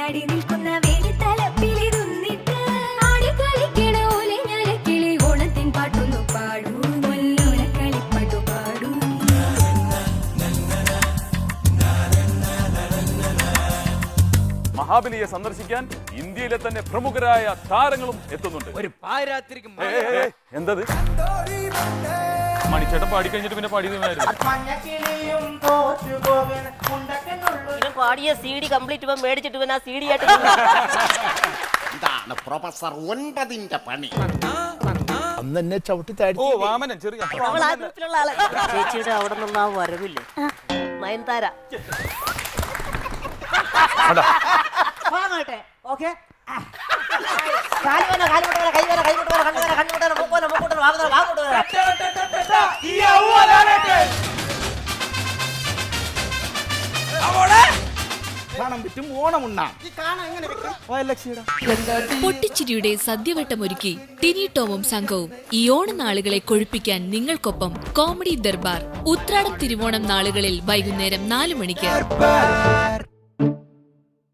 ഓടിയാടി നിൽക്കുന്ന വേലിത്തലപ്പിലിരുന്നിട്ട് ആടി കളിക്കണ ഓലെ ഞാനക്കിളി ഓണത്തിൻ പാട്ടൊന്നു പാടൂ കളിപ്പാട്ടു പാടൂ. മഹാബലിയെ സന്ദർശിക്കാൻ ഇന്ത്യയിലെ തന്നെ പ്രമുഖരായ താരങ്ങളും എത്തുന്നുണ്ട്. ഒരു പാരാത്രിക്ക് എന്തത് മണിച്ചേട്ടൻ പാടിക്കഴിഞ്ഞിട്ട് പിന്നെ പാടിയ CD കംപ്ലീറ്റ് മേടിച്ചിട്ട് പിന്നെ ആ CD ആയിട്ട് ഇതാണ് പ്രൊഫസർ 9ന്റെ പണി. അന്ന് എന്നെ ചവിട്ടി താടി. ഓ വാമനൻ ചെറിയ ചേച്ചിയുടെ അവിടെ നിന്നുള്ള ആ വരവില്ലേ നയൻതാര. പൊട്ടിച്ചിരിയുടെ സദ്യവട്ടമൊരുക്കി ടിനി ടോമും സംഘവും ഈ ഓണനാളുകളെ കൊഴുപ്പിക്കാൻ നിങ്ങൾക്കൊപ്പം കോമഡി ദർബാർ ഉത്രാടം തിരുവോണം നാളുകളിൽ വൈകുന്നേരം 4 മണിക്ക്.